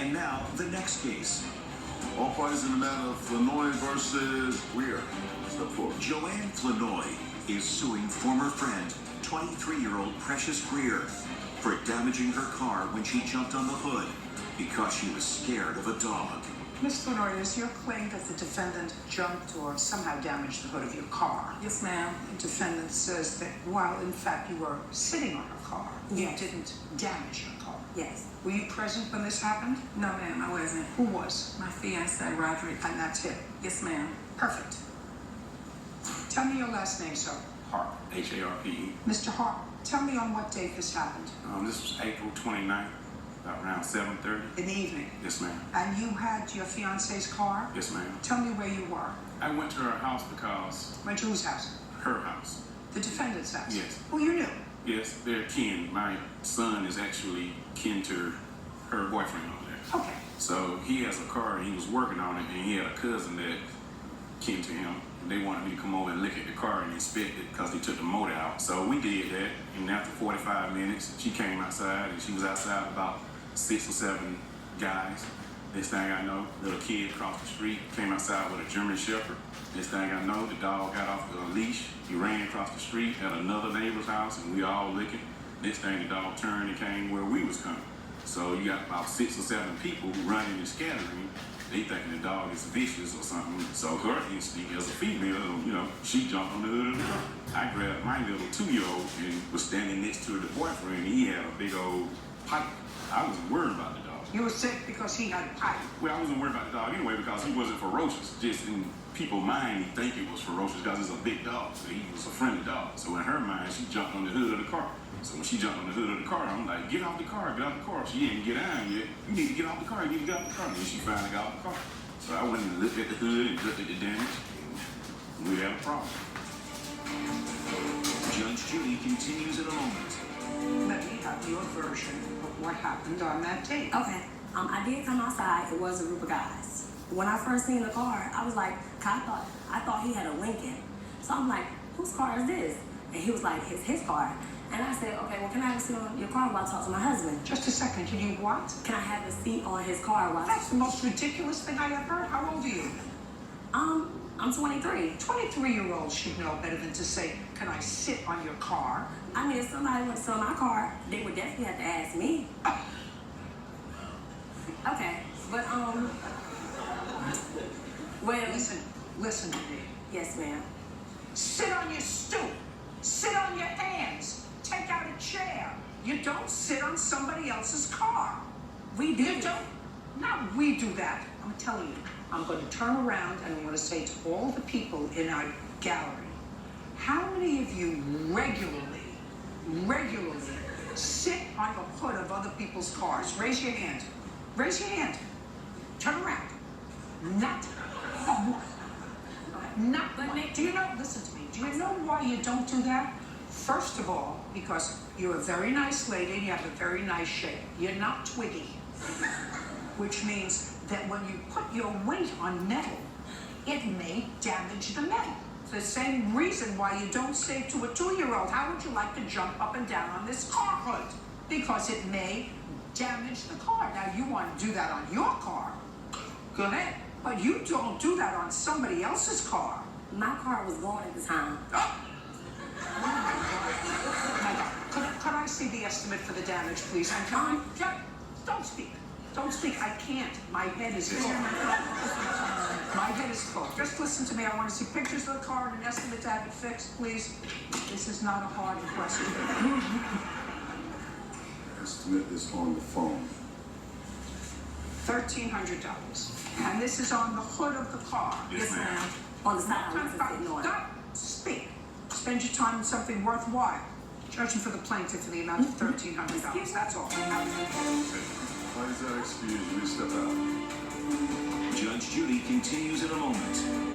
And now, the next case. All parties in the matter of Flanoy versus Greer. Step forward. Joanne Flanoy is suing former friend, 23-year-old Precious Greer, for damaging her car when she jumped on the hood because she was scared of a dog. Ms. Flanoy, is your claim that the defendant jumped or somehow damaged the hood of your car? Yes, ma'am. The defendant says that while in fact you were sitting on your car, Yes. you didn't damage your car. Yes. Were you present when this happened? No, ma'am, I wasn't. Who was? My fiance, Roderick. And that's it. Yes, ma'am. Perfect. Tell me your last name, sir. Harp, H-A-R-P-E. Mr. Hart, tell me on what date this happened. This was April 29th, about around 7:30. In the evening. Yes, ma'am. And you had your fiance's car? Yes, ma'am. Tell me where you were. I went to her house because Went to whose house? her house. The defendant's house? Yes. Who you knew? Yes, they're kin. My son is actually kin to her boyfriend over there. Okay. So he has a car and he was working on it, and he had a cousin that kin to him. And they wanted me to come over and look at the car and inspect it because they took the motor out. So we did that, and after 45 minutes, she came outside, and she was outside with about 6 or 7 guys. Next thing I know, little kid across the street came outside with a German Shepherd. Next thing I know, the dog got off the leash. He ran across the street at another neighbor's house, and we all looking. Next thing, the dog turned and came where we was coming. So you got about 6 or 7 people who running and scattering. They thinking the dog is vicious or something. So her instinct as a female, she jumped on the hood of the car. I grabbed my little 2-year-old and was standing next to the boyfriend. He had a big old pipe. I wasn't worried about the dog. You were sick because he had a pipe. Well, I wasn't worried about the dog anyway because he wasn't ferocious. Just in people's mind, he think it was ferocious because it's a big dog. So he was a friendly dog. So in her mind, she jumped on the hood of the car. So when she jumped on the hood of the car, I'm like, get off the car, get off the car. She didn't get down yet. You need to get off the car, you need to get off the car. And then she finally got off the car. So I went and looked at the hood and looked at the damage, and we had a problem. Judge Judy continues in a moment. Let me have your version of what happened on that date. Okay. I did come outside. It was a group of guys. When I first seen the car, I was like, I thought he had a Lincoln. So I'm like, whose car is this? And he was like, it's his car. And I said, okay, well, can I have a seat on your car while I talk to my husband? Just a second, can you what? Can I have a seat on his car while That's the most ridiculous thing I ever heard. How old are you? I'm 23. 23-year-olds should know better than to say, can I sit on your car? I mean, if somebody went to sell my car, they would definitely have to ask me. Okay, but, well... Listen to me. Yes, ma'am. Sit on your stoop. Sit on your hands. Take out a chair. You don't sit on somebody else's car. We do. You don't? Now we do that. I'm telling you. I'm going to turn around and I'm going to say to all the people in our gallery, how many of you regularly sit on the hood of other people's cars? Raise your hand. Raise your hand. Turn around. Not one. Do you know, listen to me, do you know why you don't do that? First of all, because you're a very nice lady and you have a very nice shape. You're not twiggy, which means that when you put your weight on metal, it may damage the metal. It's the same reason why you don't say to a 2-year-old, how would you like to jump up and down on this car hood? Because it may damage the car. Now, you want to do that on your car, go ahead. But you don't do that on somebody else's car. My car was going at the time. Oh. Could I see the estimate for the damage, please? And don't speak. Don't speak. I can't. My head is full. My head is full. Just listen to me. I want to see pictures of the car and an estimate to have it fixed, please. This is not a hard question. Estimate is on the phone. $1,300. And this is on the hood of the car. Yes, ma'am. On the side, I wasn't sitting on it. Don't speak. Spend your time on something worthwhile. Judging for the plaintiff for the amount of $1,300. That's all. Why is that excused? You step out. Judge Judy continues in a moment.